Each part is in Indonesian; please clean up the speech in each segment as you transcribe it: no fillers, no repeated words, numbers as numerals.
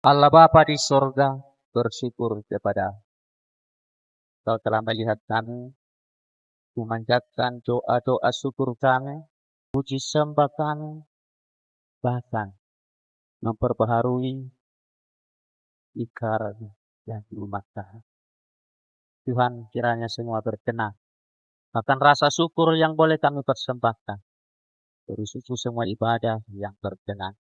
Allah Bapa di surga, bersyukur kepada Kau telah melihat kami, memanjatkan doa-doa syukur kami, puji sembah kami, bahkan memperbaharui ikrar yang rumah kami. Tuhan, kiranya semua berkenan. Bahkan rasa syukur yang boleh kami persembahkan, berusuku semua ibadah yang berkenan.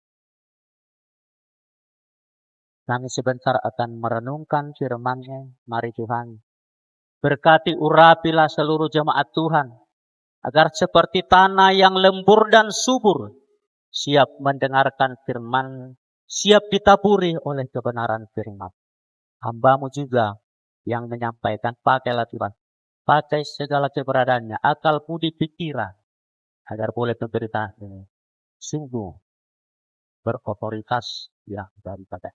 Kami sebentar akan merenungkan firman-Nya. Mari Tuhan, berkati urapilah seluruh jemaat Tuhan, agar seperti tanah yang lembur dan subur, siap mendengarkan firman, siap ditaburi oleh kebenaran firman. Hamba-Mu juga yang menyampaikan, pakailah Tuhan, pakai segala keberadaannya, akal, budi, pikiran, agar boleh memberitakan ini sungguh berotoritas yang daripada.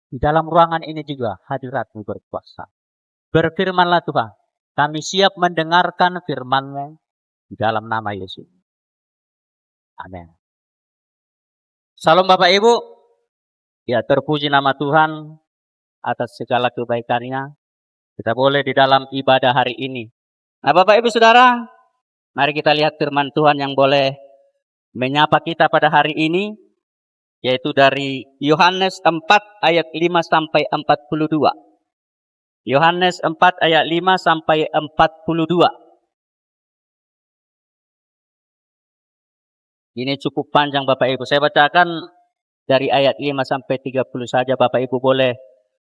Di dalam ruangan ini juga hadirat-Mu berkuasa. Berfirmanlah Tuhan, kami siap mendengarkan firman-Mu di dalam nama Yesus. Amin. Salam Bapak Ibu. Ya, terpuji nama Tuhan atas segala kebaikannya. Kita boleh di dalam ibadah hari ini. Nah Bapak Ibu Saudara, mari kita lihat firman Tuhan yang boleh menyapa kita pada hari ini, yaitu dari Yohanes 4 ayat 5 sampai 42. Yohanes 4 ayat 5 sampai 42. Ini cukup panjang Bapak Ibu. Saya bacakan dari ayat 5 sampai 30 saja. Bapak Ibu boleh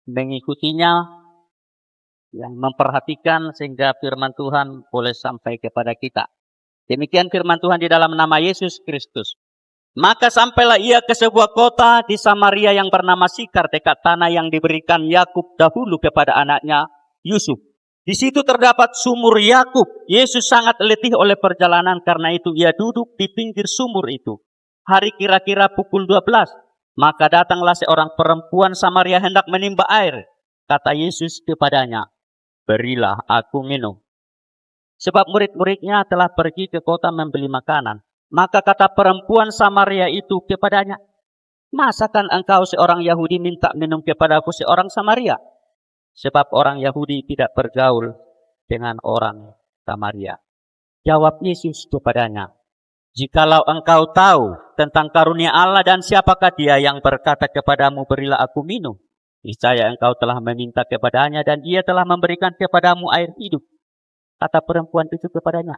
mengikutinya, yang memperhatikan sehingga firman Tuhan boleh sampai kepada kita. Demikian firman Tuhan di dalam nama Yesus Kristus. Maka sampailah ia ke sebuah kota di Samaria yang bernama Sikar, dekat tanah yang diberikan Yakub dahulu kepada anaknya Yusuf. Di situ terdapat sumur Yakub. Yesus sangat letih oleh perjalanan, karena itu ia duduk di pinggir sumur itu. Hari kira-kira pukul 12. Maka datanglah seorang perempuan Samaria hendak menimba air. Kata Yesus kepadanya, berilah aku minum. Sebab murid-muridnya telah pergi ke kota membeli makanan. Maka kata perempuan Samaria itu kepadanya, masakan engkau seorang Yahudi minta minum kepadaku seorang Samaria? Sebab orang Yahudi tidak bergaul dengan orang Samaria. Jawab Yesus kepadanya, jikalau engkau tahu tentang karunia Allah dan siapakah dia yang berkata kepadamu, berilah aku minum, niscaya engkau telah meminta kepadanya dan ia telah memberikan kepadamu air hidup. Kata perempuan itu kepadanya,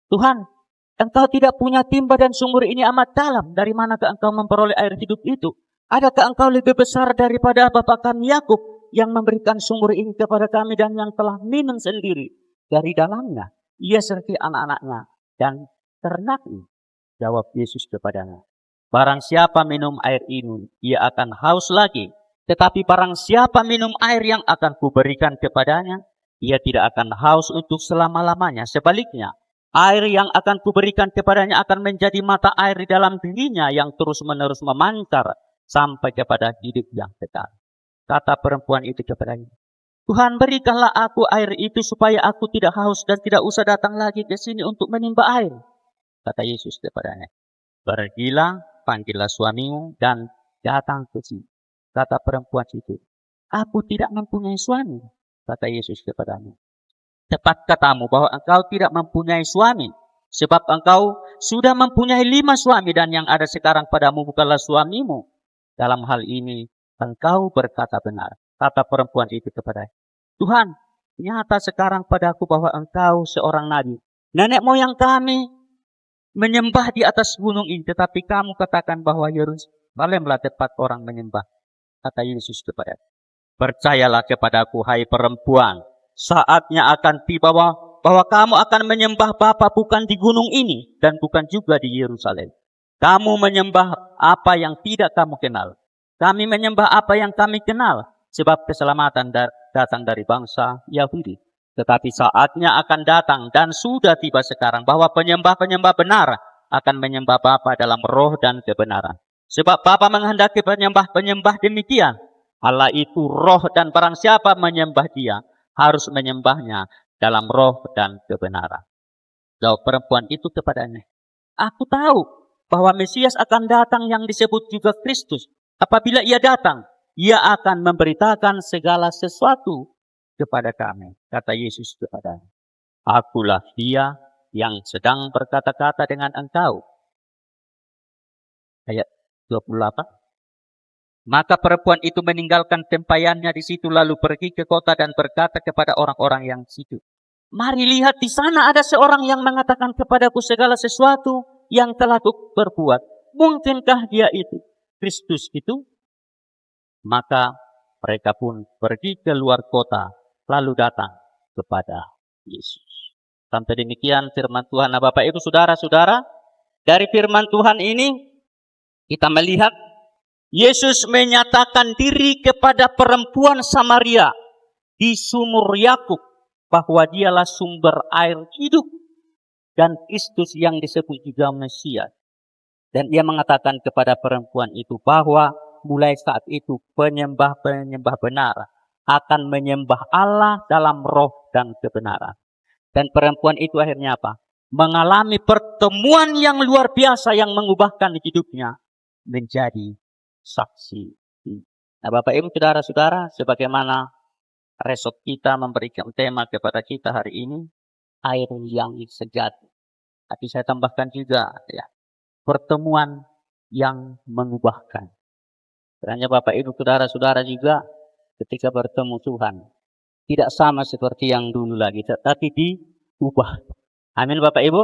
Tuhan, engkau tidak punya timba dan sumur ini amat dalam. Dari manakah engkau memperoleh air hidup itu? Adakah engkau lebih besar daripada bapa kami Yakub yang memberikan sumur ini kepada kami dan yang telah minum sendiri dari dalamnya, ia serta anak-anaknya dan ternaknya? Jawab Yesus kepadanya, barang siapa minum air ini, ia akan haus lagi. Tetapi barang siapa minum air yang akan kuberikan kepadanya, ia tidak akan haus untuk selama-lamanya. Sebaliknya, air yang akan kuberikan kepadanya akan menjadi mata air di dalam dirinya yang terus-menerus memancar sampai kepada hidup yang kekal. Kata perempuan itu kepadanya, Tuhan, berikanlah aku air itu supaya aku tidak haus dan tidak usah datang lagi ke sini untuk menimba air. Kata Yesus kepadanya, pergilah, panggillah suamimu dan datang ke sini. Kata perempuan itu, aku tidak mempunyai suami. Kata Yesus kepadanya, tepat katamu bahwa engkau tidak mempunyai suami, sebab engkau sudah mempunyai 5 suami dan yang ada sekarang padamu bukanlah suamimu. Dalam hal ini engkau berkata benar. Kata perempuan itu kepadanya, Tuhan, nyata sekarang padaku bahwa engkau seorang nabi. Nenek moyang kami menyembah di atas gunung ini, tetapi kamu katakan bahwa Yerusalemlah tempat orang menyembah. Kata Yesus kepadanya, percayalah kepadaku, hai perempuan, saatnya akan tiba bahwa kamu akan menyembah Bapa bukan di gunung ini dan bukan juga di Yerusalem. Kamu menyembah apa yang tidak kamu kenal. Kami menyembah apa yang kami kenal, sebab keselamatan datang dari bangsa Yahudi. Tetapi saatnya akan datang dan sudah tiba sekarang bahwa penyembah-penyembah benar akan menyembah Bapa dalam roh dan kebenaran. Sebab Bapa menghendaki penyembah-penyembah demikian. Allah itu roh dan barang siapa menyembah dia harus menyembahnya dalam roh dan kebenaran. Jawab perempuan itu kepadanya, aku tahu bahwa Mesias akan datang yang disebut juga Kristus. Apabila ia datang, Ia akan memberitakan segala sesuatu kepada kami. Kata Yesus kepadanya, akulah dia yang sedang berkata-kata dengan engkau. Ayat 28. Maka perempuan itu meninggalkan tempayannya di situ lalu pergi ke kota dan berkata kepada orang-orang yang di situ, mari lihat di sana ada seorang yang mengatakan kepadaku segala sesuatu yang telah ku berbuat. Mungkinkah dia itu Kristus itu? Maka mereka pun pergi ke luar kota lalu datang kepada Yesus. Sampai demikian firman Tuhan. Nah, Bapak Ibu Saudara-saudara, dari firman Tuhan ini kita melihat Yesus menyatakan diri kepada perempuan Samaria di sumur Yakub bahwa dialah sumber air hidup dan Kristus yang disebut juga Mesias. Dan ia mengatakan kepada perempuan itu bahwa mulai saat itu penyembah-penyembah benar akan menyembah Allah dalam roh dan kebenaran. Dan perempuan itu akhirnya apa? Mengalami pertemuan yang luar biasa yang mengubahkan hidupnya menjadi saksi. Nah, Bapak Ibu Saudara-saudara, sebagaimana resop kita memberikan tema kepada kita hari ini, air yang sejati. Tapi saya tambahkan juga ya, pertemuan yang mengubahkan. Karena Bapak Ibu Saudara-saudara juga ketika bertemu Tuhan tidak sama seperti yang dulu lagi, tetapi diubah. Amin Bapak Ibu.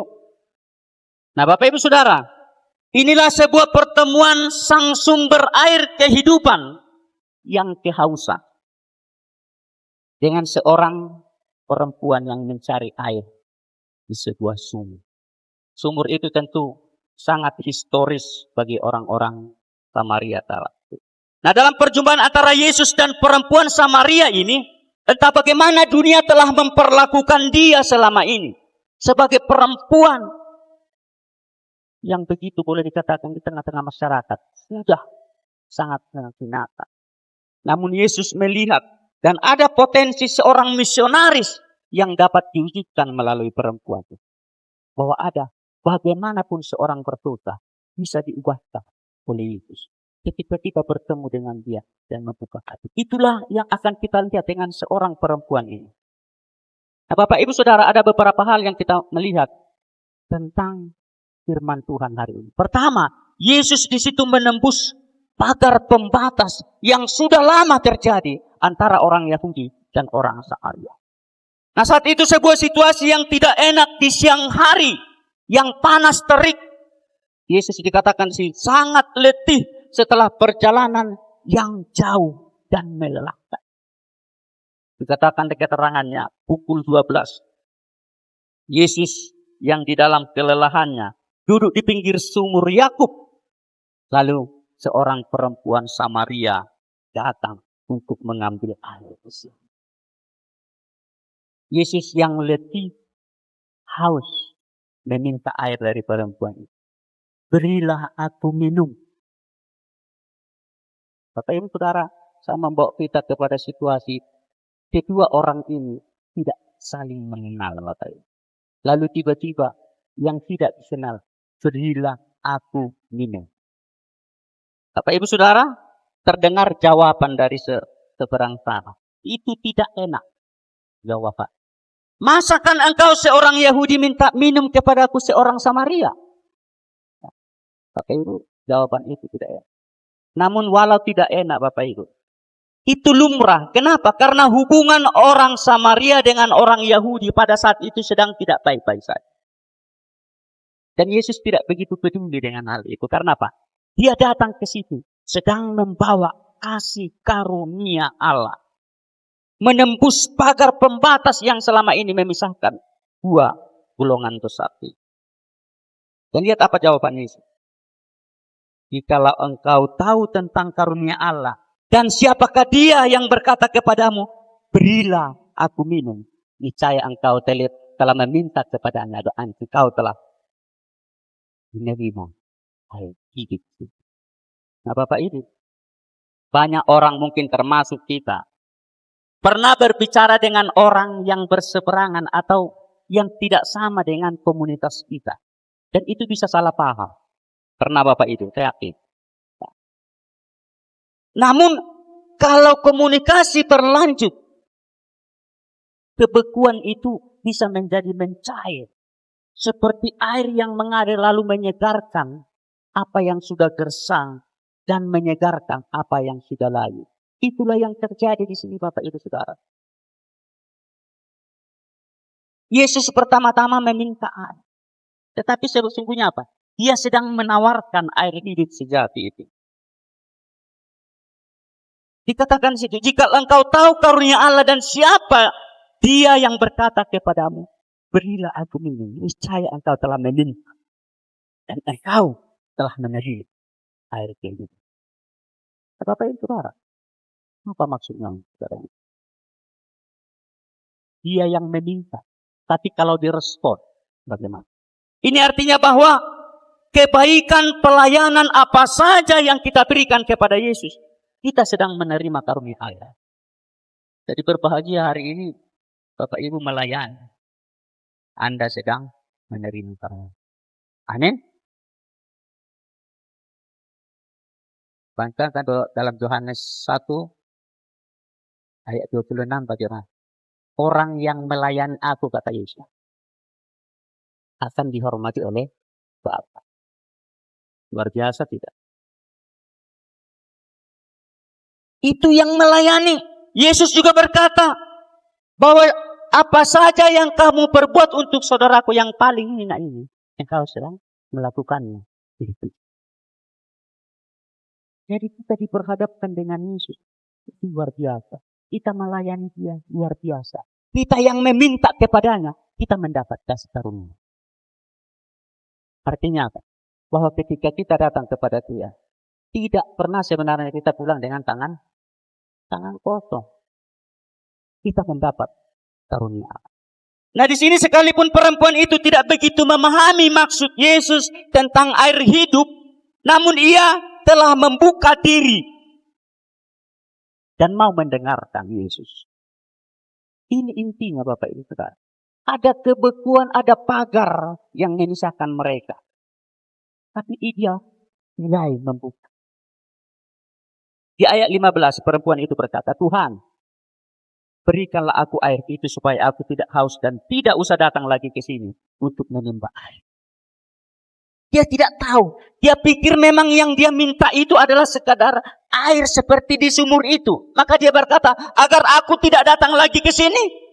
Nah, Bapak Ibu Saudara, inilah sebuah pertemuan sang sumber air kehidupan yang kehausan dengan seorang perempuan yang mencari air di sebuah sumur. Sumur itu tentu sangat historis bagi orang-orang Samaria. Nah, dalam perjumpaan antara Yesus dan perempuan Samaria ini, entah bagaimana dunia telah memperlakukan dia selama ini sebagai perempuan yang begitu boleh dikatakan di tengah-tengah masyarakat sudah sangat binatang. Namun Yesus melihat dan ada potensi seorang misionaris yang dapat diwujudkan melalui perempuan itu. Bahwa ada bagaimanapun seorang berdosa bisa diubahkan oleh Yesus. Ketika kita bertemu dengan dia dan membuka hati. Itulah yang akan kita lihat dengan seorang perempuan ini. Nah, Bapak Ibu Saudara, ada beberapa hal yang kita melihat tentang firman Tuhan hari ini. Pertama, Yesus di situ menembus pagar pembatas yang sudah lama terjadi antara orang Yahudi dan orang Samaria. Nah, saat itu sebuah situasi yang tidak enak di siang hari, yang panas terik. Yesus dikatakan sangat letih setelah perjalanan yang jauh dan melelahkan. Dikatakan di keterangannya pukul 12. Yesus yang di dalam kelelahannya duduk di pinggir sumur Yakub. Lalu seorang perempuan Samaria datang untuk mengambil air. Yesus yang letih, haus, meminta air dari perempuan itu. Berilah aku minum. Bapak Ibu Saudara, saya membawa kita kepada situasi kedua orang ini tidak saling mengenal. Bapak Ibu. Lalu tiba-tiba yang tidak dikenal, berilah aku minum. Bapak Ibu Saudara, terdengar jawaban dari seberang sana. Itu tidak enak jawaban. Masakan engkau seorang Yahudi minta minum kepadaku seorang Samaria? Bapak Ibu, jawaban itu tidak enak. Namun walau tidak enak Bapak Ibu, itu lumrah. Kenapa? Karena hubungan orang Samaria dengan orang Yahudi pada saat itu sedang tidak baik-baik saja. Dan Yesus tidak begitu peduli dengan hal itu. Karena apa? Dia datang ke situ sedang membawa kasih karunia Allah. Menembus pagar pembatas yang selama ini memisahkan dua golongan besar. Dan lihat apa jawaban Yesus. Jikalau engkau tahu tentang karunia Allah, dan siapakah dia yang berkata kepadamu, berilah aku minum. Niscaya engkau telah meminta kepadanya dan engkau telah menerima air hidup. Nah Bapak Ibu, banyak orang mungkin termasuk kita, pernah berbicara dengan orang yang berseberangan atau yang tidak sama dengan komunitas kita. Dan itu bisa salah paham. Pernah Bapak itu, saya yakin. Namun kalau komunikasi berlanjut, kebekuan itu bisa menjadi mencair. Seperti air yang mengalir lalu menyegarkan apa yang sudah gersang dan menyegarkan apa yang sudah layu. Itulah yang terjadi di sini Bapak Ibu Saudara. Yesus pertama-tama meminta air. Tetapi sesungguhnya apa? Dia sedang menawarkan air hidup sejati itu. Dikatakan situ, jika engkau tahu karunia Allah dan siapa dia yang berkata kepadamu, berilah aku minum, niscaya engkau telah meminta. Dan engkau telah menerima air kehidupan. Bapak Ibu Saudara, apa maksudnya? Saudara? Dia yang meminta. Tapi kalau direspon, bagaimana? Ini artinya bahwa kebaikan pelayanan apa saja yang kita berikan kepada Yesus, kita sedang menerima karunia Allah. Jadi berbahagia hari ini Bapak Ibu melayani. Anda sedang menerima karunia. Amin. Bahkan dalam Yohanes 1 ayat 26 bagaimana? Orang yang melayani aku, kata Yesus, akan dihormati oleh Bapa. Luar biasa tidak? Itu yang melayani. Yesus juga berkata bahwa apa saja yang kamu perbuat untuk saudaraku yang paling hina ini, engkau sedang melakukannya. Jadi kita diperhadapkan dengan Yesus. Itu luar biasa. Kita melayani dia luar biasa. Kita yang meminta kepadanya, kita mendapat kasih karunia. Artinya apa? Bahwa ketika kita datang kepada dia, tidak pernah sebenarnya kita pulang dengan tangan kosong. Kita mendapat karunia. Nah di sini sekalipun perempuan itu tidak begitu memahami maksud Yesus tentang air hidup, namun ia telah membuka diri dan mau mendengarkan Yesus. Ini intinya Bapak Ibu Saudara. Ada kebekuan, ada pagar yang memisahkan mereka. Tapi dia mulai membuka. Di ayat 15 perempuan itu berkata, Tuhan, berikanlah aku air itu supaya aku tidak haus dan tidak usah datang lagi ke sini untuk menimba air. Dia tidak tahu. Dia pikir memang yang dia minta itu adalah sekadar air seperti di sumur itu. Maka dia berkata, agar aku tidak datang lagi ke sini.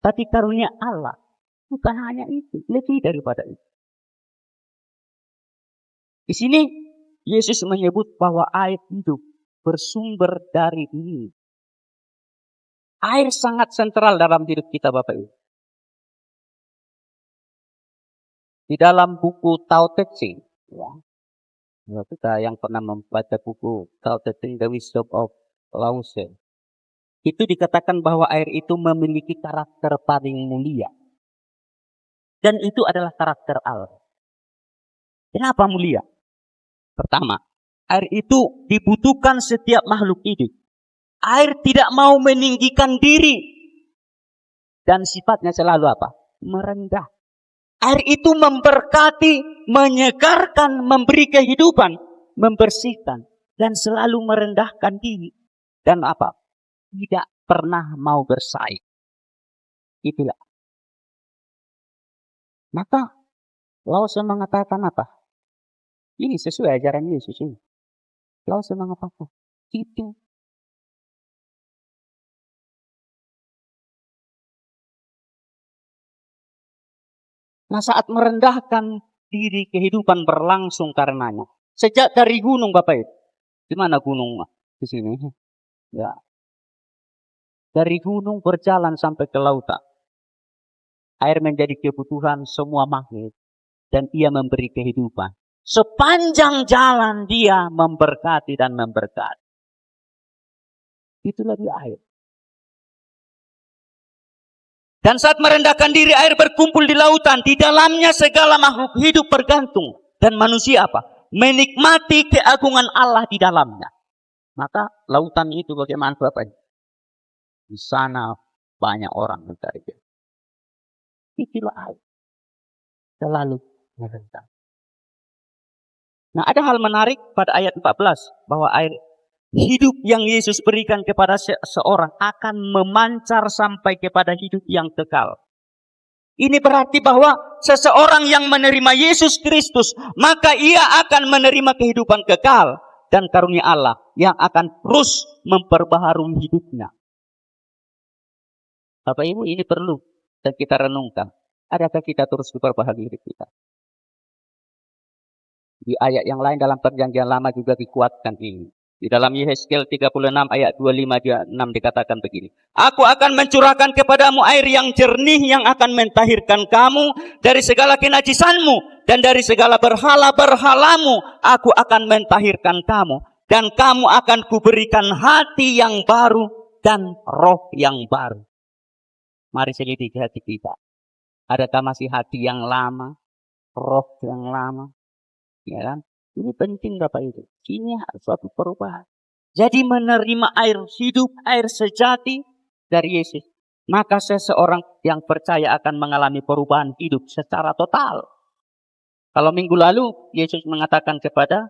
Tapi karunia Allah bukan hanya itu, lebih daripada itu. Di sini Yesus menyebut bahwa air hidup bersumber dari ini. Air sangat sentral dalam hidup kita Bapak Ibu. Di dalam buku Tao Te Ching, ya, kita yang pernah membaca buku Tao Te Ching, The Wisdom of Lao Tse, itu dikatakan bahwa air itu memiliki karakter paling mulia. Dan itu adalah karakter Allah. Kenapa mulia? Pertama, air itu dibutuhkan setiap makhluk hidup. Air tidak mau meninggikan diri. Dan sifatnya selalu apa? Merendah. Air itu memberkati, menyegarkan, memberi kehidupan, membersihkan. Dan selalu merendahkan diri. Dan apa? Tidak pernah mau bersaing. Itulah. Maka, Lao Tse mengatakan apa? Ini sesuai ajaran Yesus ini. Lao Tse mengatakan, itu nah saat merendahkan diri kehidupan berlangsung karenanya. Sejak dari gunung Bapak Ibu. Di mana gunung? Di sini. Ya. Dari gunung berjalan sampai ke lautan. Air menjadi kebutuhan semua makhluk. Dan ia memberi kehidupan. Sepanjang jalan dia memberkati dan memberkati. Itulah dia air. Dan saat merendahkan diri air berkumpul di lautan. Di dalamnya segala makhluk hidup bergantung. Dan manusia apa? Menikmati keagungan Allah di dalamnya. Maka lautan itu bagaimana Bapak? Di sana banyak orang mencari dia. Itulah air. Selalu merendah. Nah ada hal menarik pada ayat 14. Bahwa air hidup yang Yesus berikan kepada seseorang akan memancar sampai kepada hidup yang kekal. Ini berarti bahwa seseorang yang menerima Yesus Kristus, maka ia akan menerima kehidupan kekal dan karunia Allah yang akan terus memperbaharui hidupnya. Bapak Ibu, ini perlu dan kita renungkan. Adakah kita terus diperbaharui hidup kita? Di ayat yang lain dalam perjanjian lama juga dikuatkan ini. Di dalam Yehezkiel 36 ayat 25-26 dikatakan begini. Aku akan mencurahkan kepadamu air yang jernih yang akan mentahirkan kamu dari segala kenajisanmu. Dan dari segala berhala-berhalamu aku akan mentahirkan kamu. Dan kamu akan kuberikan hati yang baru dan roh yang baru. Mari selidiki hati kita. Adakah masih hati yang lama, roh yang lama? Ya kan? Ini penting Bapak Ibu. Ini harus suatu perubahan. Jadi menerima air hidup, air sejati dari Yesus. Maka seseorang yang percaya akan mengalami perubahan hidup secara total. Kalau minggu lalu Yesus mengatakan kepada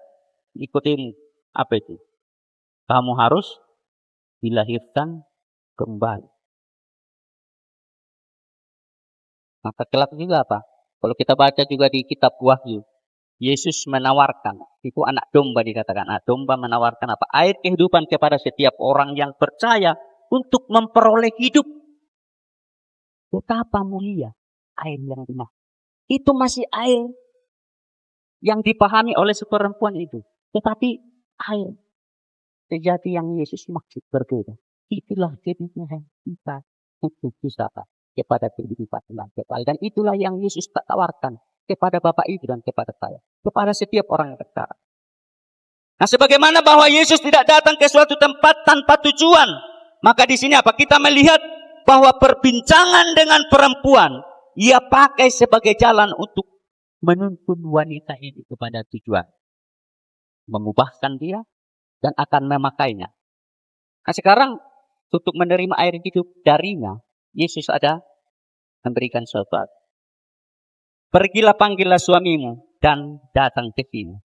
Nikodemus, apa itu? Kamu harus dilahirkan kembali. Maka kelak juga apa? Kalau kita baca juga di kitab Wahyu, Yesus menawarkan, itu anak domba dikatakan. Anak domba menawarkan apa? Air kehidupan kepada setiap orang yang percaya untuk memperoleh hidup. Betapa mulia air yang dimah. Itu masih air yang dipahami oleh si perempuan itu. Tetapi air sejati yang Yesus maksud berbeda. Itulah kehidupan kita untuk bisa kepada kehidupan yang kekal. Dan itulah yang Yesus tawarkan kepada Bapak Ibu dan kepada saya. Kepada setiap orang yang percaya. Nah, sebagaimana bahwa Yesus tidak datang ke suatu tempat tanpa tujuan. Maka di sini apa? Kita melihat bahwa perbincangan dengan perempuan, ia pakai sebagai jalan untuk menuntun wanita ini kepada tujuan. Mengubahkan dia dan akan memakainya. Nah, sekarang untuk menerima air hidup darinya, Yesus ada memberikan sesuatu. Pergilah panggillah suamimu dan datang ke sini.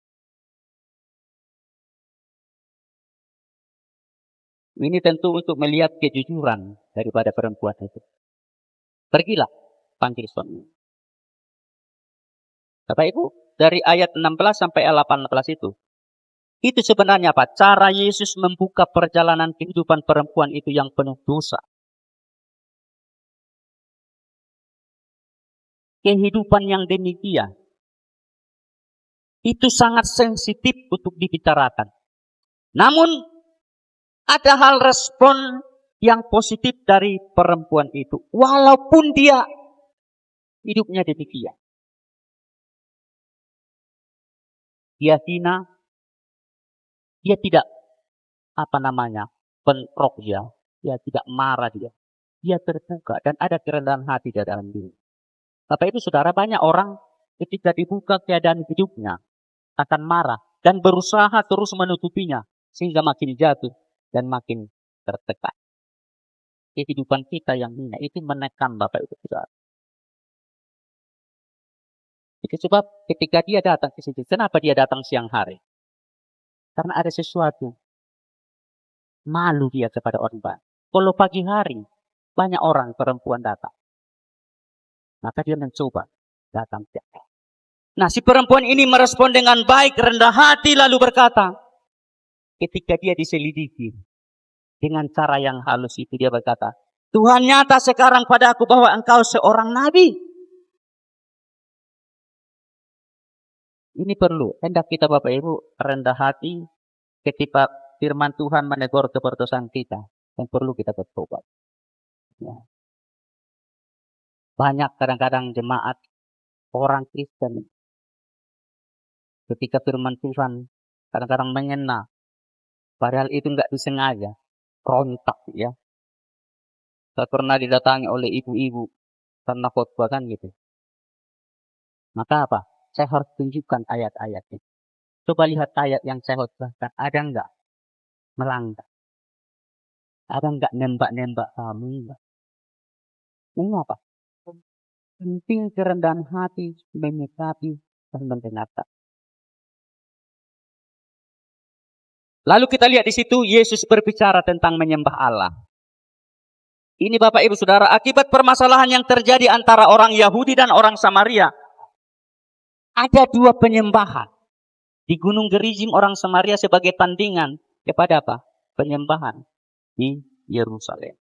Ini tentu untuk melihat kejujuran daripada perempuan itu. Pergilah panggil suamimu. Bapak Ibu, dari ayat 16 sampai 18 itu sebenarnya apa? Cara Yesus membuka perjalanan kehidupan perempuan itu yang penuh dosa. Kehidupan yang demikian itu sangat sensitif untuk dibicarakan. Namun ada hal respon yang positif dari perempuan itu. Walaupun dia hidupnya demikian. Dia hina. Dia tidak bentrok dia. Dia tidak marah dia. Dia terbuka dan ada kerendahan hati di dalam diri. Bapak Ibu Saudara, banyak orang ketika dibuka keadaan hidupnya akan marah dan berusaha terus menutupinya sehingga makin jatuh dan makin tertekan. Kehidupan kita yang hina itu menekan Bapak Ibu Saudara. Itu sebab ketika dia datang ke situ, kenapa dia datang siang hari? Karena ada sesuatu. Malu dia kepada orang banyak. Kalau pagi hari, banyak orang perempuan datang. Maka dia mencoba datang. Nah, si perempuan ini merespon dengan baik, rendah hati, lalu berkata, ketika dia diselidiki, dengan cara yang halus itu dia berkata, Tuhan nyata sekarang pada aku bahwa engkau seorang nabi. Ini perlu, hendak kita Bapak Ibu rendah hati ketika firman Tuhan menegur keperdosan kita. Dan perlu kita bertobat. Ya. Banyak kadang-kadang jemaat orang Kristen ketika firman Tuhan kadang-kadang mengena, padahal itu enggak disengaja, rontak ya. Saya pernah didatangi oleh ibu-ibu karena khotbah kan gitu. Maka apa? Saya harus tunjukkan ayat-ayatnya. Coba lihat ayat yang saya khotbahkan, ada enggak melanggar? Ada enggak nembak-nembak kamu? Enggak. Ini apa? Penting kerendahan hati menyikapi dan mendengarkan. Lalu kita lihat di situ Yesus berbicara tentang menyembah Allah. Ini Bapak Ibu Saudara, akibat permasalahan yang terjadi antara orang Yahudi dan orang Samaria. Ada dua penyembahan. Di Gunung Gerizim orang Samaria sebagai tandingan kepada apa? Penyembahan di Yerusalem.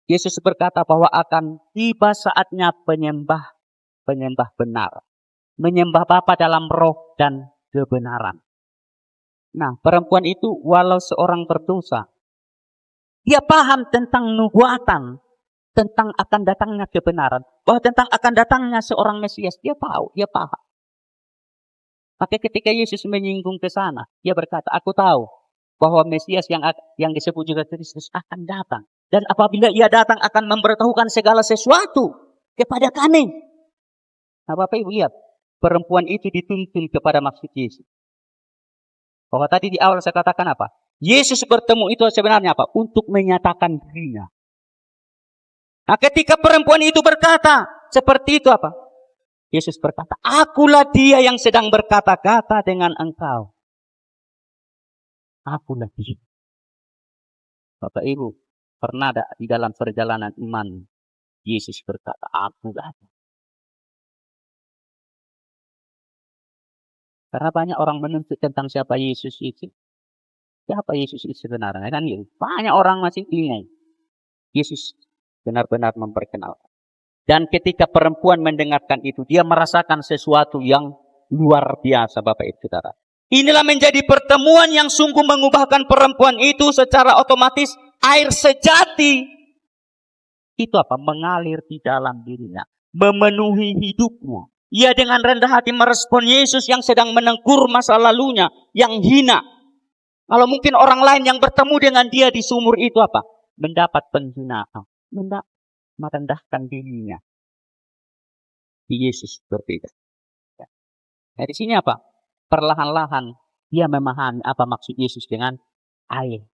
Yesus berkata bahwa akan tiba saatnya penyembah benar. Menyembah Bapa dalam roh dan kebenaran. Nah, perempuan itu walau seorang berdosa, dia paham tentang nubuatan, tentang akan datangnya kebenaran, bahwa tentang akan datangnya seorang Mesias, dia tahu, dia paham. Maka ketika Yesus menyinggung ke sana, dia berkata, aku tahu bahwa Mesias yang disebut juga Kristus akan datang. Dan apabila ia datang akan memberitahukan segala sesuatu kepada kami. Nah, Bapak Ibu lihat, perempuan itu dituntun kepada maksud Yesus. Bahwa tadi di awal saya katakan apa? Yesus bertemu itu sebenarnya apa? Untuk menyatakan dirinya. Nah, ketika perempuan itu berkata seperti itu apa? Yesus berkata, akulah dia yang sedang berkata-kata dengan engkau. Akulah dia. Bapak Ibu, pernah ada di dalam perjalanan iman, Yesus berkata, akulah dia. Karena banyak orang menuntut tentang siapa Yesus itu. Siapa Yesus itu sebenarnya? Kan banyak orang masih ingin. Yesus benar-benar memperkenalkan. Dan ketika perempuan mendengarkan itu, dia merasakan sesuatu yang luar biasa, Bapak Ibu Saudara. Inilah menjadi pertemuan yang sungguh mengubahkan perempuan itu secara otomatis. Air sejati itu apa? Mengalir di dalam dirinya. Memenuhi hidupmu. Ia dengan rendah hati merespon Yesus yang sedang menegur masa lalunya. Yang hina. Kalau mungkin orang lain yang bertemu dengan dia di sumur itu apa? Mendapat penghinaan. Merendahkan dirinya. Di Yesus berbeda. Dari sini apa? Perlahan-lahan dia memahami apa maksud Yesus dengan air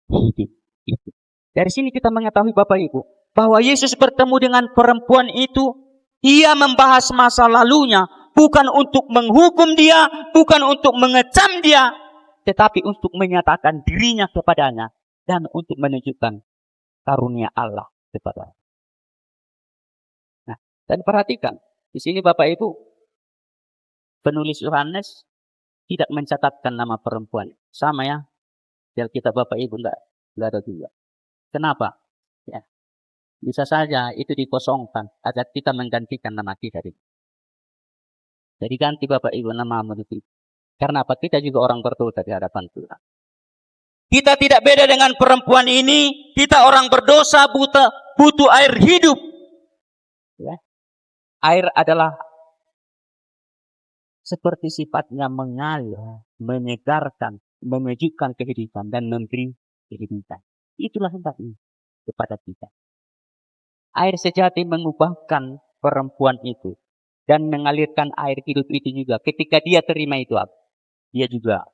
hidup itu. Dari sini kita mengetahui Bapak Ibu, bahwa Yesus bertemu dengan perempuan itu, ia membahas masa lalunya, bukan untuk menghukum dia, bukan untuk mengecam dia, tetapi untuk menyatakan dirinya kepadanya, dan untuk menunjukkan karunia Allah kepadanya. Nah, dan perhatikan, di sini Bapak Ibu, penulis Yohanes tidak mencatatkan nama perempuan. Sama ya, di Alkitab Bapak Ibu enggak ada juga. Kenapa? Ya, bisa saja itu dikosongkan agar kita menggantikan nama kita. Jadi ganti Bapak Ibu nama menurut. Karena apa? Kita juga orang berdosa di hadapan Tuhan. Kita tidak beda dengan perempuan ini. Kita orang berdosa, butuh air hidup. Ya. Air adalah seperti sifatnya mengalir, menyegarkan, memejukkan kehidupan dan memberi kehidupan. Itulah hendaknya kepada kita. Air sejati mengubahkan perempuan itu dan mengalirkan air hidup itu juga. Ketika dia terima itu, dia juga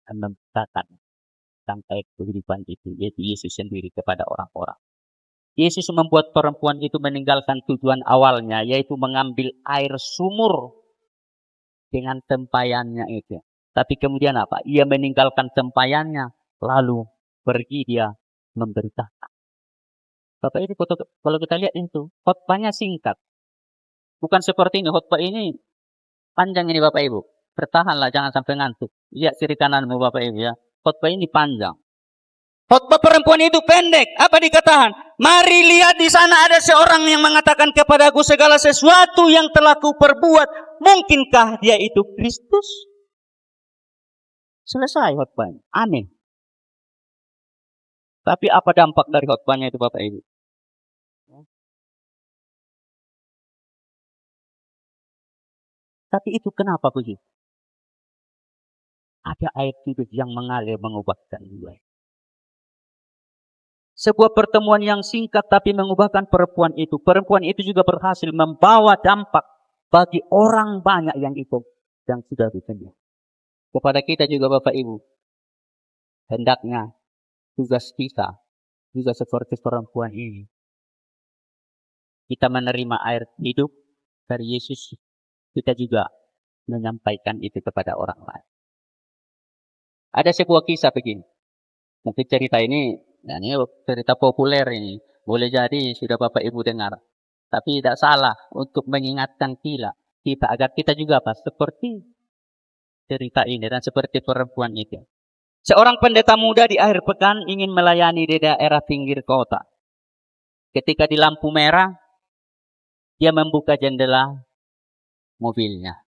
akan memberikan tangkai kehidupan itu, yaitu Yesus sendiri kepada orang-orang. Yesus membuat perempuan itu meninggalkan tujuan awalnya, yaitu mengambil air sumur dengan tempayannya itu. Tapi kemudian apa? Ia meninggalkan tempayannya, lalu pergi dia memberitakan. Bapak ini kalau kita lihat itu, khotbahnya singkat. Bukan seperti ini, khotbah ini panjang ini Bapak Ibu. Bertahanlah, jangan sampai ngantuk. Lihat kiri kananmu Bapak Ibu ya. Khotbah ini panjang. Khotbah perempuan itu pendek. Apa dikatakan? Mari lihat di sana ada seorang yang mengatakan kepadaku segala sesuatu yang telah kuperbuat. Mungkinkah dia itu Kristus? Selesai khotbahnya. Amin. Tapi apa dampak dari khotbahnya itu Bapak Ibu? Tapi itu kenapa begitu? Ada air hidup yang mengalir mengubahkan jiwa. Sebuah pertemuan yang singkat tapi mengubahkan perempuan itu. Perempuan itu juga berhasil membawa dampak bagi orang banyak yang ikut yang sudah ditemui. Kepada kita juga Bapak Ibu, hendaknya tugas kita juga seperti perempuan ini. Kita menerima air hidup dari Yesus. Kita juga menyampaikan itu kepada orang lain. Ada sebuah kisah begini. Mungkin cerita ini, nah ini cerita populer ini. Boleh jadi sudah Bapak Ibu dengar. Tapi tidak salah untuk mengingatkan kita agar kita juga seperti cerita ini dan seperti perempuan itu. Seorang pendeta muda di akhir pekan ingin melayani di daerah pinggir kota. Ketika di lampu merah, dia membuka jendela mobilnya.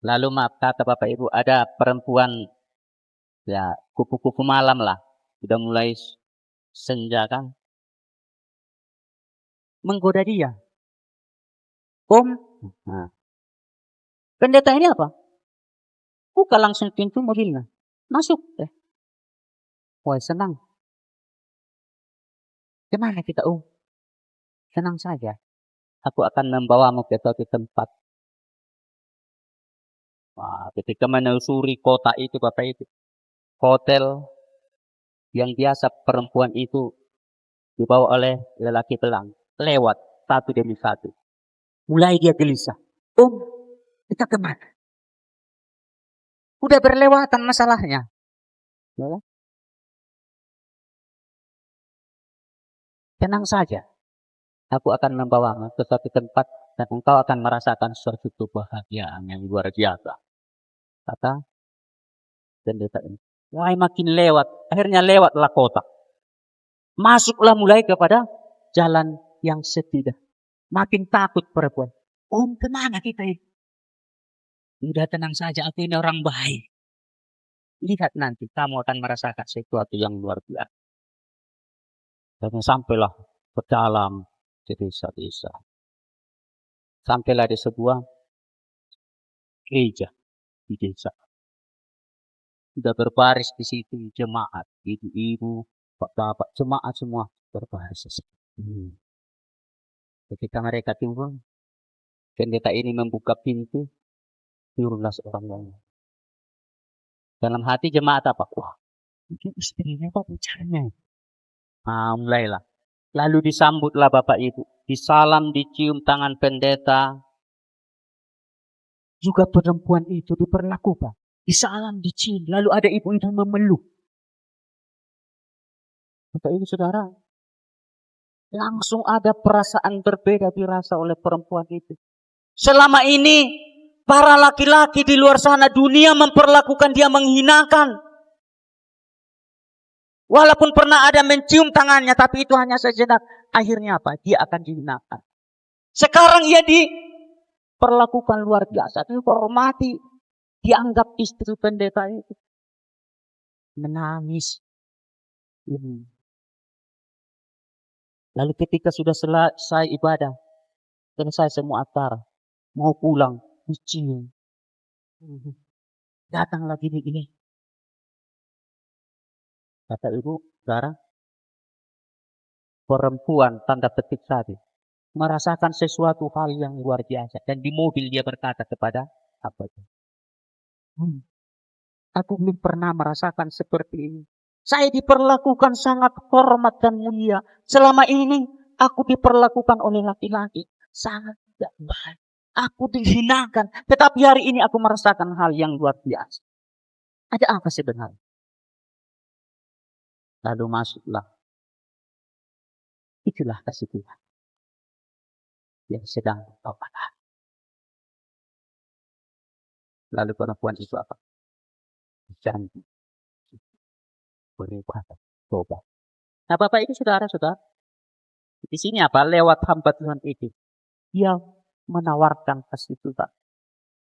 Lalu maaf kata Bapak Ibu, ada perempuan ya kupu-kupu malam lah. Sudah mulai senja kan. Menggoda dia. Om, nah, pendeta ini apa? Buka langsung pintu mobilnya. Masuk. Wah senang. Kemana kita Om? Senang saja. Aku akan membawamu ke suatu tempat. Wah, ketika menelusuri kota itu Bapak itu. Hotel yang biasa perempuan itu dibawa oleh lelaki pelang. Lewat satu demi satu. Mulai dia gelisah. Om, kita kemana? Udah berlewatan masalahnya. Ya. Tenang saja. Aku akan membawamu ke suatu tempat dan engkau akan merasakan suatu kebahagiaan yang luar biasa. Kata pendeta ini. Wah, makin lewat. Akhirnya lewatlah kota. Masuklah mulai kepada jalan yang setidak. Makin takut perempuan. Om, kemana kita ini? Udah tenang saja, aku ini orang baik. Lihat nanti, kamu akan merasakan sesuatu yang luar biasa. Dan sampailah berjalan ke desa-desa. Sampailah di sebuah gereja di desa. Sudah berbaris di situ jemaat, ibu-ibu, bapak-bapak, jemaat semua berbaris. Ketika mereka timbul, pendeta ini membuka pintu, turunlah seorang wanita. Dalam hati jemaat apa? Wah, mungkin istrinya apa bicaranya? Mulailah. Lalu disambutlah Bapak Ibu. Disalam, dicium tangan pendeta. Juga perempuan itu diperlakukan. Disalam, dicium. Lalu ada ibu itu memeluk. Bapak Ibu Saudara, langsung ada perasaan berbeda dirasa oleh perempuan itu. Selama ini, para laki-laki di luar sana dunia memperlakukan dia menghinakan. Walaupun pernah ada mencium tangannya, tapi itu hanya sejenak. Akhirnya apa? Dia akan dihinakan. Sekarang ia diperlakukan luar biasa, dihormati, dianggap istri pendeta itu. Menangis. Lalu ketika sudah selesai ibadah, selesai semua acara, mau pulang, dicium. Datang lagi ini. Kata ibu, Saudara, perempuan tanda petik tadi merasakan sesuatu hal yang luar biasa. Dan di mobil dia berkata kepada apa itu? Aku belum pernah merasakan seperti ini. Saya diperlakukan sangat hormat dan mulia. Selama ini aku diperlakukan oleh laki-laki sangat tidak baik. Aku dihinakan. Tetapi hari ini aku merasakan hal yang luar biasa. Ada apa sebenarnya? Lalu masuklah. Itulah kasih Tuhan yang sedang kau patah. Lalu perempuan itu apa? Janji. Berubah. Tobat. Nah Bapak itu saudara-saudara. Di sini apa? Lewat hamba Tuhan itu. Dia menawarkan kasih Tuhan.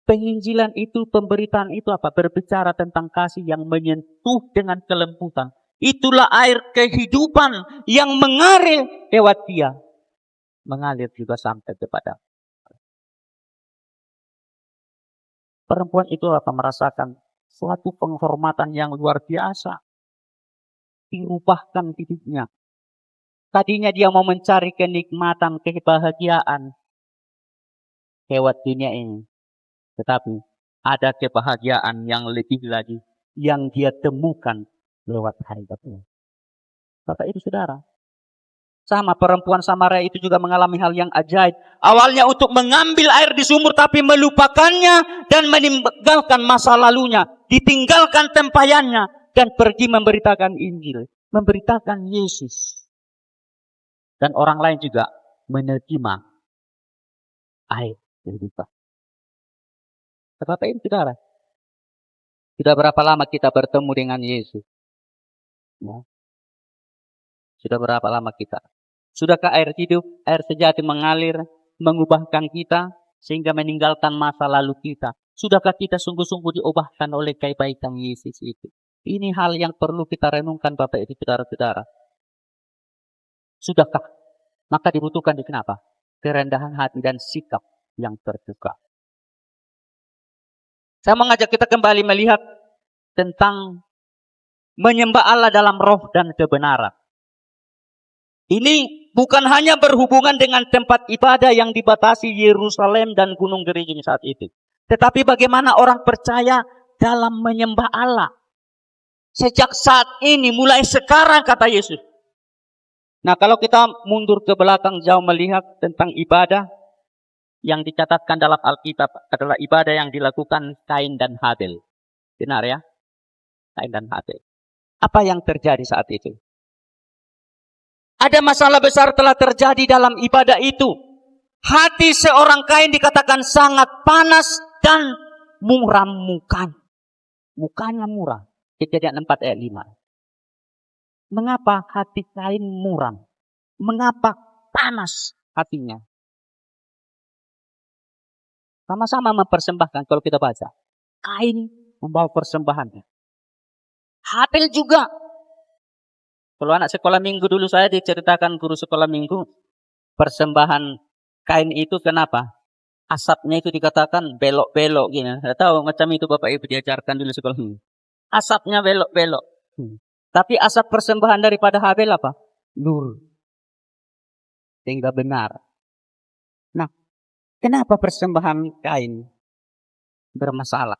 Penginjilan itu, pemberitaan itu apa? Berbicara tentang kasih yang menyentuh dengan kelembutan. Itulah air kehidupan yang mengalir lewat dia. Mengalir juga sampai kepada perempuan itu apa? Merasakan suatu penghormatan yang luar biasa. Dirubahkan hidupnya. Tadinya dia mau mencari kenikmatan, kebahagiaan lewat dunia ini. Tetapi ada kebahagiaan yang lebih lagi yang dia temukan lewat hadirat. Bapak itu saudara, Sama perempuan Samaria itu juga mengalami hal yang ajaib. Awalnya untuk mengambil air di sumur tapi melupakannya dan meninggalkan masa lalunya. Ditinggalkan tempayannya dan pergi memberitakan Injil. Memberitakan Yesus. Dan orang lain juga menerima air kehidupan. Bapak Ibu Saudara, sudah berapa lama kita bertemu dengan Yesus? Ya. Sudah berapa lama kita? Sudahkah air hidup, air sejati mengalir, mengubahkan kita, sehingga meninggalkan masa lalu kita? Sudahkah kita sungguh-sungguh diubahkan oleh kebaikan Yesus itu? Ini hal yang perlu kita renungkan Bapak Ibu Saudara-saudara. Sudahkah? Maka dibutuhkan di kenapa? Kerendahan hati dan sikap yang terbuka. Saya mengajak kita kembali melihat tentang menyembah Allah dalam roh dan kebenaran. Ini bukan hanya berhubungan dengan tempat ibadah yang dibatasi Yerusalem dan Gunung Gerizim saat itu. Tetapi bagaimana orang percaya dalam menyembah Allah. Sejak saat ini, mulai sekarang kata Yesus. Nah kalau kita mundur ke belakang jauh melihat tentang ibadah. Yang dicatatkan dalam Alkitab adalah ibadah yang dilakukan Kain dan Habel. Benar ya? Kain dan Habel. Apa yang terjadi saat itu? Ada masalah besar telah terjadi dalam ibadah itu. Hati seorang Kain dikatakan sangat panas dan muram mukanya. Mukanya muram. Kejadian 4 ayat 5. Mengapa hati Kain muram? Mengapa panas hatinya? Sama-sama mempersembahkan kalau kita baca. Kain membawa persembahannya. Habel juga. Kalau anak sekolah minggu dulu saya diceritakan guru sekolah minggu. Persembahan Kain itu kenapa? Asapnya itu dikatakan belok-belok gini. Saya tahu macam itu Bapak Ibu diajarkan dulu sekolah minggu. Asapnya belok-belok. Tapi asap persembahan daripada Habel apa? Nur. Sehingga benar. Nah. Kenapa persembahan Kain bermasalah?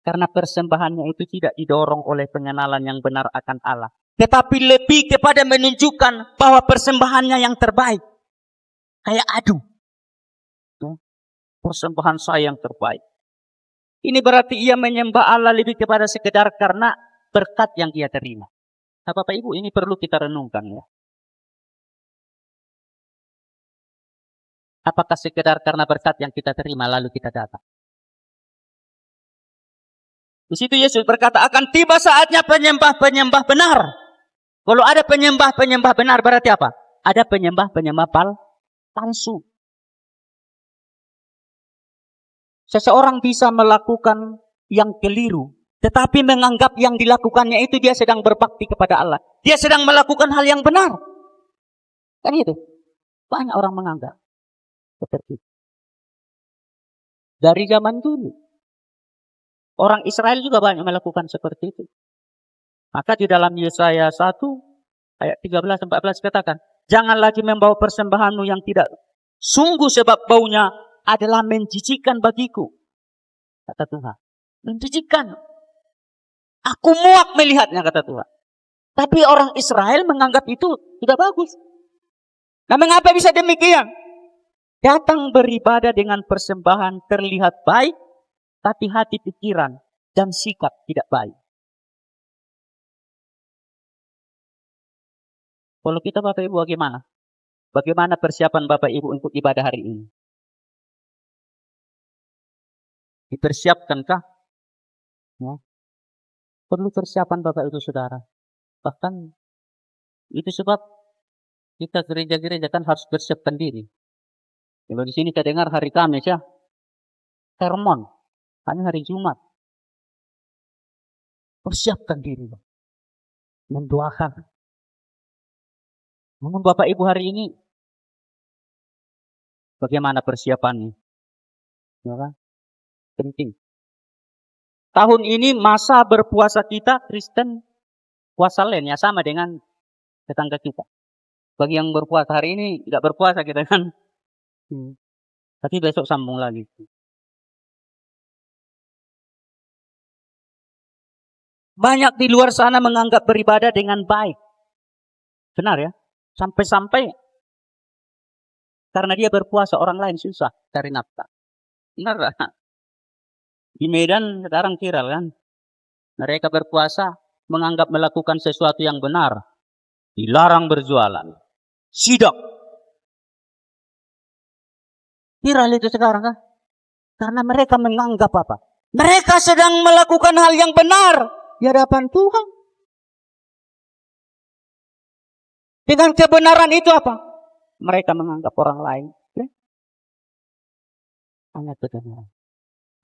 Karena persembahannya itu tidak didorong oleh pengenalan yang benar akan Allah. Tetapi lebih kepada menunjukkan bahwa persembahannya yang terbaik. Kayak aduh. Persembahan saya yang terbaik. Ini berarti ia menyembah Allah lebih kepada sekedar karena berkat yang ia terima. Nah, Bapak Ibu ini perlu kita renungkan ya. Apakah sekedar karena berkat yang kita terima lalu kita datang? Di situ Yesus berkata akan tiba saatnya penyembah-penyembah benar. Kalau ada penyembah-penyembah benar berarti apa? Ada penyembah-penyembah palsu. Seseorang bisa melakukan yang keliru, tetapi menganggap yang dilakukannya itu dia sedang berbakti kepada Allah. Dia sedang melakukan hal yang benar. Kan itu? Banyak orang menganggap seperti itu. Dari zaman dulu. Orang Israel juga banyak melakukan seperti itu. Maka di dalam Yesaya 1 ayat 13-14 katakan, jangan lagi membawa persembahanmu yang tidak sungguh sebab baunya adalah menjijikkan bagiku. Kata Tuhan. Menjijikkan. Aku muak melihatnya kata Tuhan. Tapi orang Israel menganggap itu tidak bagus. Nah mengapa bisa demikian? Datang beribadah dengan persembahan terlihat baik, tapi hati pikiran dan sikap tidak baik. Kalau kita Bapak Ibu bagaimana? Bagaimana persiapan Bapak Ibu untuk ibadah hari ini? Dipersiapkankah? Ya. Perlu persiapan Bapak Ibu Saudara. Bahkan itu sebab kita gereja-gereja kan harus bersiapkan diri. Kalau di sini kita dengar hari Kamis ya, sermon, hanya hari Jumat. Persiapkan diri, mendoakan. Namun Bapak Ibu hari ini, bagaimana persiapannya? Ya kan? Penting. Tahun ini masa berpuasa kita Kristen puasa Lent ya sama dengan tetangga kita. Bagi yang berpuasa hari ini tidak berpuasa kita kan. Tapi besok sambung lagi. Banyak di luar sana menganggap beribadah dengan baik. Benar ya? Sampai-sampai karena dia berpuasa, orang lain susah cari nafkah. Benar tak? Di Medan sekarang viral kan. Mereka berpuasa menganggap melakukan sesuatu yang benar. Dilarang berjualan. Sidak. Viral itu sekarang kan. Karena mereka menganggap apa? Mereka sedang melakukan hal yang benar di hadapan Tuhan. Dengan kebenaran itu apa? Mereka menganggap orang lain hanya kebenaran.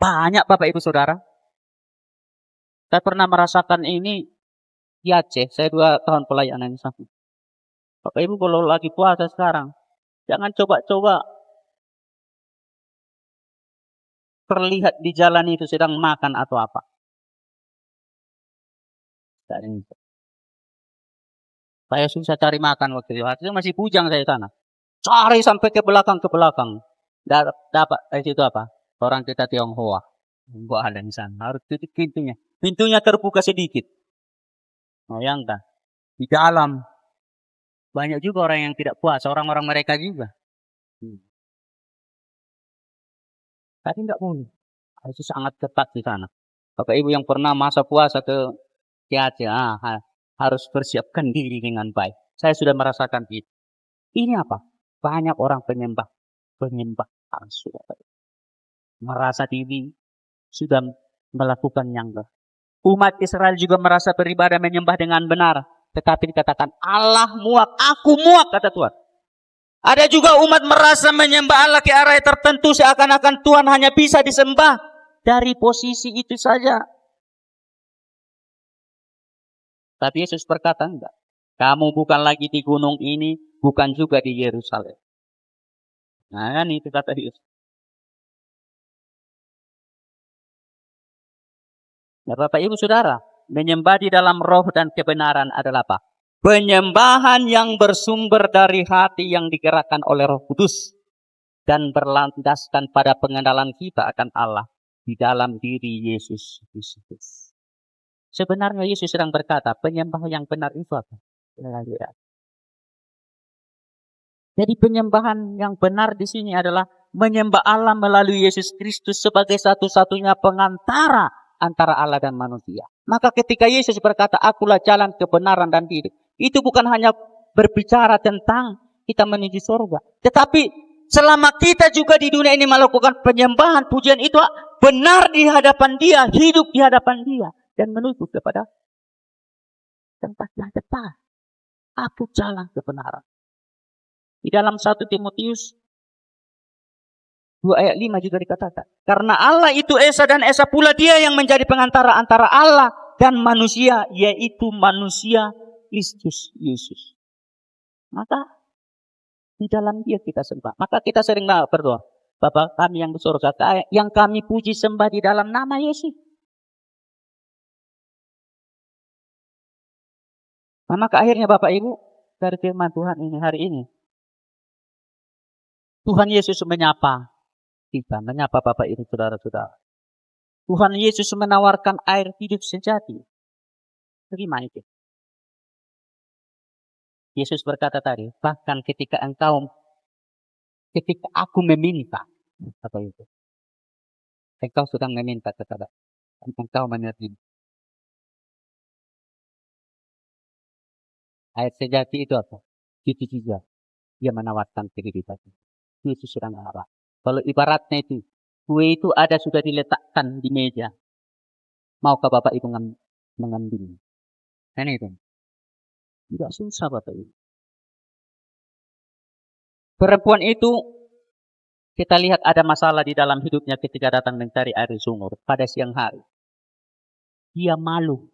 Banyak Bapak Ibu Saudara. Saya pernah merasakan ini di Aceh. Saya 2 tahun pelayanan di sana. Bapak Ibu kalau lagi puasa sekarang, jangan coba-coba terlihat di jalan itu sedang makan atau apa. Saya susah cari makan waktu itu masih bujang saya sana. Cari sampai ke belakang. Dapat dari situ apa? Orang kita Tionghoa. Enggak ada di sana. Harus tutup pintunya. Pintunya terbuka sedikit. Bayangkan. Di dalam banyak juga orang yang tidak puasa. Orang-orang mereka juga. Tapi enggak boleh. Itu sangat ketat di sana. Bapak Ibu yang pernah masa puasa ke Aceh, harus persiapkan diri dengan baik. Saya sudah merasakan itu. Ini apa? Banyak orang penyembah palsu. Merasa diri sudah melakukan yang benar. Umat Israel juga merasa beribadah menyembah dengan benar. Tetapi dikatakan Allah muak, aku muak, kata Tuhan. Ada juga umat merasa menyembah Allah ke arah tertentu seakan-akan Tuhan hanya bisa disembah dari posisi itu saja. Tapi Yesus berkata enggak. Kamu bukan lagi di gunung ini, bukan juga di Yerusalem. Nah, itu kata Yesus. Nah, Bapak Ibu Saudara, menyembah di dalam roh dan kebenaran adalah apa? Penyembahan yang bersumber dari hati yang digerakkan oleh Roh Kudus dan berlandaskan pada pengenalan kita akan Allah di dalam diri Yesus Kristus. Sebenarnya Yesus sedang berkata, penyembah yang benar itu apa? Jadi penyembahan yang benar di sini adalah menyembah Allah melalui Yesus Kristus sebagai satu-satunya pengantara antara Allah dan manusia. Maka ketika Yesus berkata, akulah jalan kebenaran dan hidup, itu bukan hanya berbicara tentang kita menuju surga. Tetapi selama kita juga di dunia ini melakukan penyembahan, pujian itu benar di hadapan Dia, hidup di hadapan Dia. Dan menuju kepada tempat yang tepat. Aku jalan kebenaran. Di dalam 1 Timotius 2 ayat 5 juga dikatakan. Karena Allah itu Esa dan Esa pula Dia yang menjadi pengantara antara Allah dan manusia. Yaitu manusia Kristus Yesus. Maka di dalam Dia kita sembah. Maka kita sering berdoa. Bapa kami yang di surga, yang kami puji sembah di dalam nama Yesus. Nah, maka akhirnya Bapak Ibu, dari firman Tuhan ini hari ini, Tuhan Yesus menyapa kita, menyapa Bapak Ibu saudara-saudara. Tuhan Yesus menawarkan air hidup sejati. Bagaimana itu? Yesus berkata tadi, bahkan ketika aku meminta, apa itu? Engkau sedang meminta kepada engkau menerima. Air sejati itu apa? Itu juga. Dia menawarkan kehidupan. Yesus sedang apa? Kalau ibaratnya itu, kue itu ada sudah diletakkan di meja. Maukah Bapak Ibu mengambil? Ini itu. Tidak susah Bapak Ibu. Perempuan itu, kita lihat ada masalah di dalam hidupnya ketika datang mencari air sumur pada siang hari. Dia malu.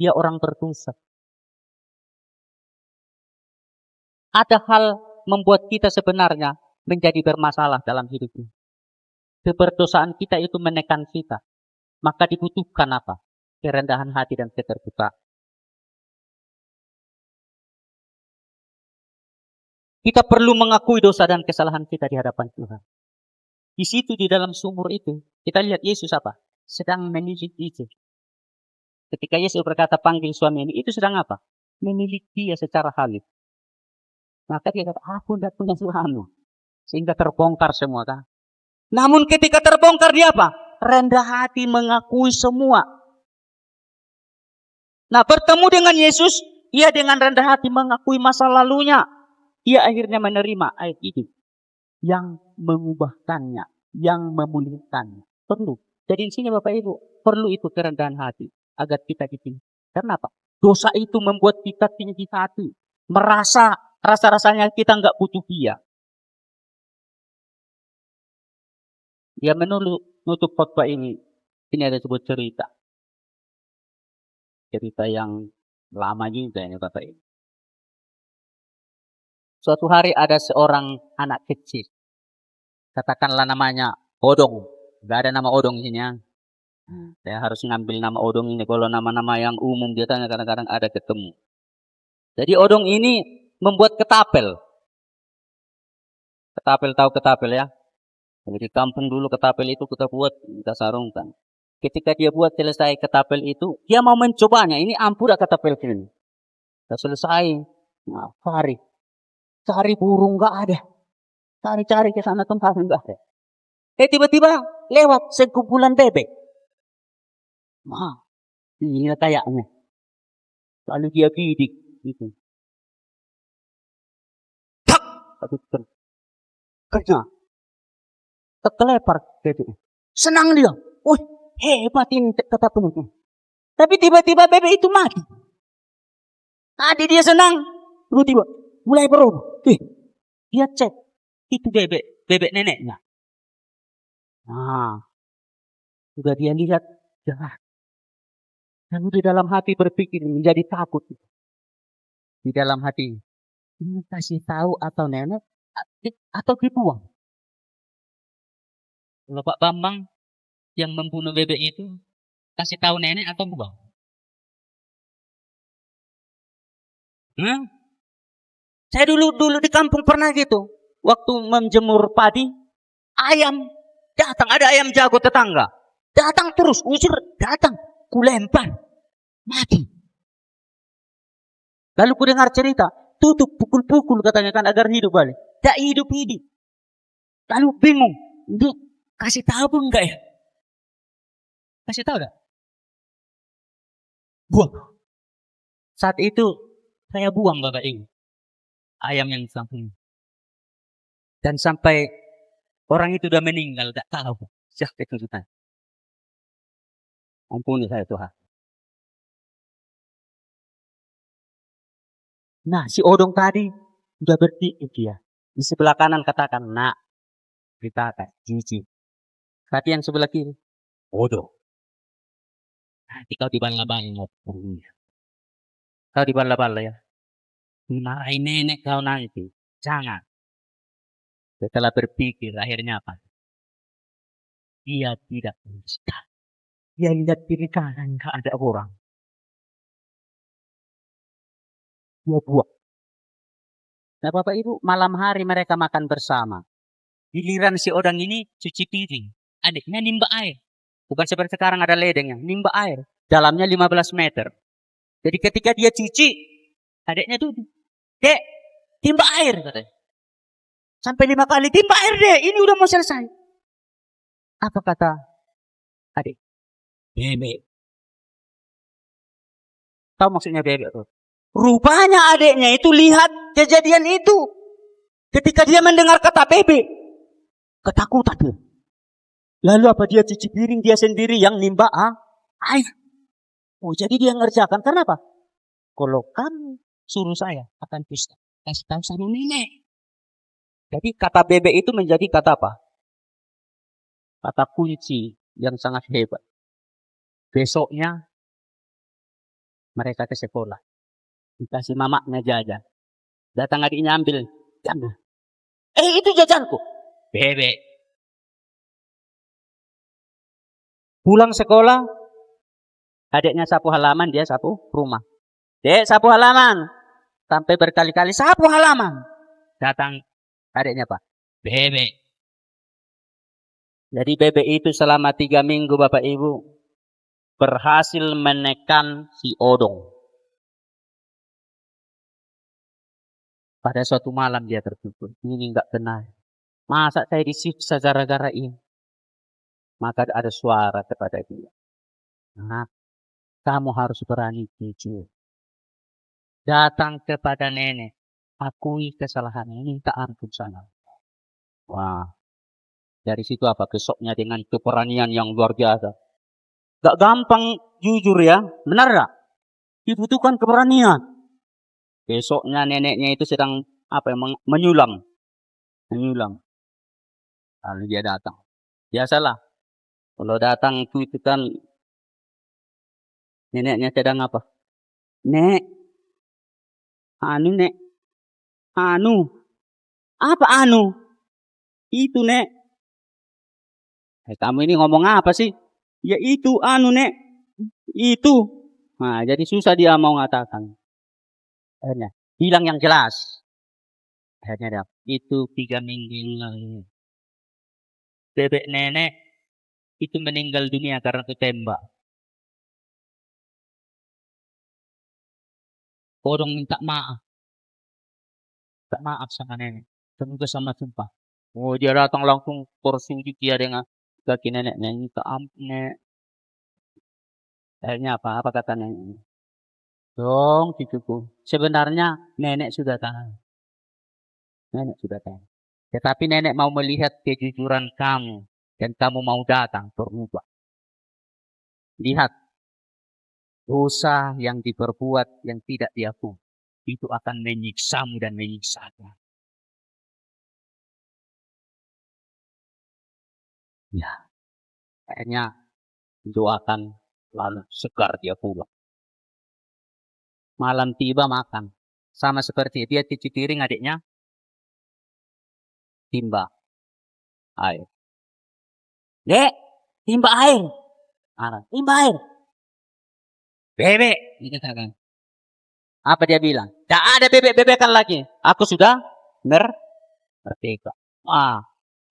Dia orang berdosa. Ada hal membuat kita sebenarnya menjadi bermasalah dalam hidup ini. Keberdosaan kita itu menekan kita. Maka dibutuhkan apa? Kerendahan hati dan keterbukaan. Kita perlu mengakui dosa dan kesalahan kita di hadapan Tuhan. Di situ di dalam sumur itu, kita lihat Yesus apa? Sedang menilik itu. Ketika Yesus berkata panggil suami ini, itu sedang apa? Menilik dia secara halus. Maka dia kata, aku tidak punya suami. Sehingga terbongkar semua kan. Namun ketika terbongkar dia apa? Rendah hati mengakui semua. Nah, bertemu dengan Yesus, ia dengan rendah hati mengakui masa lalunya. Ia akhirnya menerima ayat itu yang mengubahkannya, yang memulihkannya. Perlu. Jadi di sini Bapak Ibu, perlu itu kerendahan hati agar kita dipilih. Karena apa? Dosa itu membuat kita tinggi hati, merasa rasa-rasanya kita nggak butuh dia. Dia menutup khotbah ini. Ini ada sebuah cerita. Cerita yang lama juga ini Bapak Ibu. Suatu hari ada seorang anak kecil. Katakanlah namanya Odong. Gak ada nama Odong di sini ya. Saya harus ngambil nama Odong ini. Kalau nama-nama yang umum biasanya kadang-kadang ada ketemu. Jadi Odong ini membuat ketapel. Ketapel, tahu ketapel ya? Jadi di kampung dulu ketapel itu kita buat, kita sarungkan. Ketika dia buat selesai ketapel itu, dia mau mencobanya. Ini ampun ketapel ini. Sudah selesai. Nah, cari burung nggak ada. Cari-cari ke sana tempat nggak ada. Tiba-tiba lewat sekumpulan bebek. Nah, ini kayaknya. Lalu dia bidik gitu. Tak, kerja. Terkelepar bebek. Senang dia. Wih, hebat ini kata teman. Tapi tiba-tiba bebek itu mati. Tadi dia senang. Tiba-tiba mulai berubah. Dia cek. Itu bebek neneknya. Nah, sudah dia lihat jelas. Lalu di dalam hati berpikir menjadi takut. Di dalam hati. Ini kasih tahu atau nenek atau dibuang. Kalau Pak Bambang yang membunuh bebek itu kasih tahu nenek atau buang? Saya dulu di kampung pernah gitu. Waktu menjemur padi, ayam datang, ada ayam jago tetangga. Datang terus, usir, datang. Kulempar, mati. Lalu ku dengar cerita, tutup pukul-pukul katanya kan agar hidup balik. Tak hidup-hidup. Lalu bingung, ini kasih tahu enggak ya? Kasih tahu enggak? Buang. Saat itu saya buang Bapak Ibu. Ayam yang samping. Dan sampai orang itu sudah meninggal, tak tahu. Siapa kesulitan. Ampuni saya Tuhan. Nah, si Odong tadi sudah berpikir dia. Di sebelah kanan katakan, nak, beritakan, cici. Tapi yang sebelah kiri, Odong. Nanti kau dibala-bala. Kau dibala-bala ya. Marahin nenek kau nanti. Jangan. Setelah berpikir, akhirnya apa? Dia tidak bisa. Dia lihat kiri kanan, nggak ada orang. Dia buang. Nah Bapak Ibu, malam hari mereka makan bersama. Giliran si Odong ini cuci piring. Adiknya nimba air. Bukan seperti sekarang ada ledengnya. Nimba air. Dalamnya 15 meter. Jadi ketika dia cuci, adiknya duduk. Dek, timba air katanya. Sampai 5 kali, timba air dek. Ini udah mau selesai. Apa kata adik? Bebek. Tahu maksudnya bebek tuh? Rupanya adiknya itu lihat kejadian itu. Ketika dia mendengar kata bebek, ketakutan dia. Lalu apa dia cuci piring dia sendiri yang nimba air. Oh jadi dia ngerjakan. Kenapa? Kalau kamu suruh saya akan bisa kasih tahu sama nenek. Jadi kata bebek itu menjadi kata apa? Kata kunci yang sangat hebat. Besoknya mereka ke sekolah. Dikasih mamaknya jajan. Datang adiknya ambil. Jangan. Itu jajanku. Bebek. Pulang sekolah, adiknya sapu halaman, dia sapu rumah. Dek, sapu halaman. Sampai berkali-kali sapu halaman. Datang adiknya Pak. Bebek. Jadi bebek itu selama 3 minggu Bapak Ibu berhasil menekan si Odong. Pada suatu malam dia terpukul. Ini enggak benar. Masa saya disiksa gara-gara ini? Maka ada suara kepada dia. Nah, kamu harus berani jujur. Datang kepada nenek. Akui kesalahan, minta ampun sana. Wah, dari situ apa? Besoknya dengan keberanian yang luar biasa. Gak gampang jujur ya, benar gak? Dibutuhkan keberanian. Besoknya neneknya itu sedang apa? Menyulam. Lalu dia datang. Biasalah, kalau datang itu kan neneknya sedang apa? Nek, nek, apa Itu nek. Kamu ini ngomong apa sih? Ya itu nek, itu. Nah, jadi susah dia mau ngatakan. Akhirnya, bilang yang jelas. Akhirnya dia, itu 3 minggu lalu. Bebek nenek itu meninggal dunia karena ketembak. Orang minta maaf. Minta maaf sama nenek. Semoga sama sumpah. Oh, dia datang langsung bersujud dia dengan kaki nenek. Minta ampun, nek. Akhirnya apa? Apa kata nenek? Dong, cucuku. Sebenarnya nenek sudah tahu. Nenek sudah tahu. Tetapi nenek mau melihat kejujuran kamu. Dan kamu mau datang berubah. Lihat. Dosa yang diperbuat yang tidak diakui. Itu akan menyiksamu dan menyiksakan. Ya. Akhirnya doakan lalu segar dia pulang. Malam tiba makan. Sama seperti dia cuci piring adiknya. Timba air. Dek, timba air. Timba air. Bebek. Dikatakan. Apa dia bilang? Tak ada bebek-bebekan lagi. Aku sudah merdeka.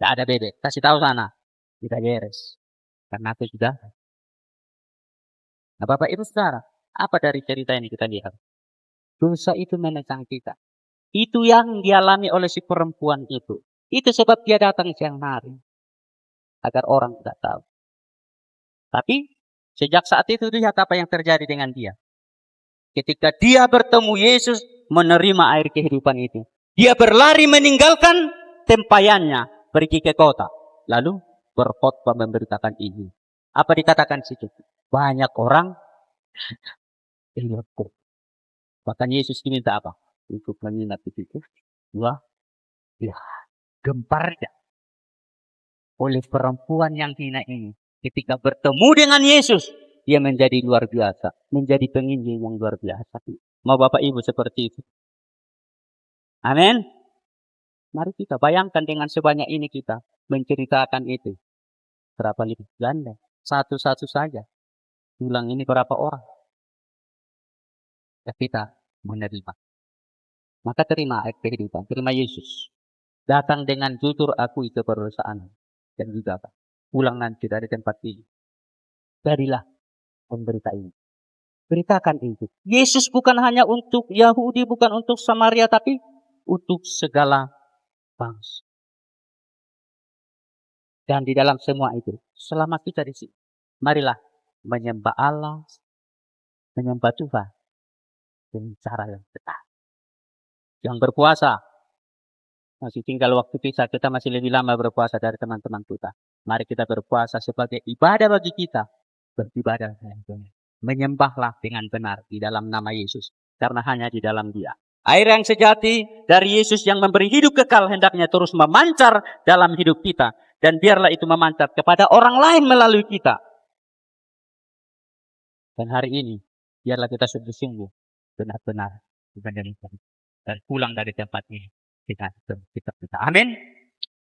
Tak ada bebek. Kasih tahu sana. Tidak beres. Karena aku sudah. Nah, Bapak Ibu Saudara, apa dari cerita ini kita lihat? Dosa itu menentang kita. Itu yang dialami oleh si perempuan itu. Itu sebab dia datang siang hari. Agar orang tidak tahu. Tapi sejak saat itu lihat apa yang terjadi dengan dia. Ketika dia bertemu Yesus, menerima air kehidupan itu. Dia berlari meninggalkan tempayannya. Pergi ke kota. Lalu berkhotbah memberitakan ini. Apa dikatakan situ? Banyak orang. Bahkan Yesus diminta apa? Untuk menginap di situ. Wah, ya, gemparnya oleh perempuan yang hina ini. Ketika bertemu dengan Yesus, dia menjadi luar biasa. Menjadi penginjil yang luar biasa. Mau Bapak Ibu seperti itu? Amin. Mari kita bayangkan dengan sebanyak ini kita menceritakan itu. Berapa lebih ganda? Satu-satu saja. Ulang ini berapa orang? Ya kita menerima. Maka terima air kehidupan. Terima Yesus. Datang dengan jujur akui keberdosaanmu. Dan juga pulang nanti dari tempat ini. Jadilah pemberita ini. Beritakan itu. Yesus bukan hanya untuk Yahudi, bukan untuk Samaria, tapi untuk segala bangsa. Dan di dalam semua itu, selama kita di sini, marilah menyembah Allah, menyembah Tuhan dengan cara yang benar. Yang berpuasa, masih tinggal waktu kita masih lebih lama berpuasa dari teman-teman kita. Mari kita berpuasa sebagai ibadah bagi kita. Beribadah. Menyembahlah dengan benar di dalam nama Yesus. Karena hanya di dalam Dia. Air yang sejati dari Yesus yang memberi hidup kekal hendaknya terus memancar dalam hidup kita. Dan biarlah itu memancar kepada orang lain melalui kita. Dan hari ini, biarlah kita sungguh-sungguh benar-benar dan pulang dari tempat ini. Kita. Amin.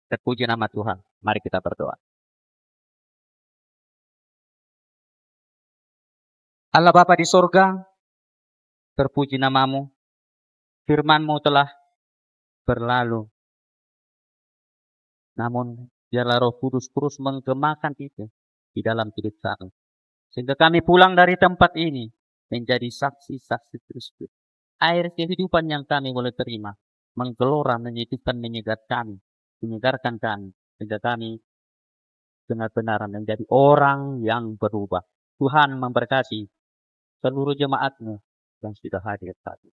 Terpuji nama Tuhan. Mari kita berdoa. Allah Bapa di surga, terpuji namamu. Firman-Mu telah berlalu. Namun, biarlah Roh Kudus terus menggemakan itu di dalam hidup kami. Sehingga kami pulang dari tempat ini menjadi saksi-saksi Kristus. Air kehidupan yang kami boleh terima menggelora, menyedihkan, menyegarkan kami, sehingga kami benar-benar menjadi orang yang berubah. Tuhan memberkati seluruh jemaat-Mu yang sudah hadir tadi.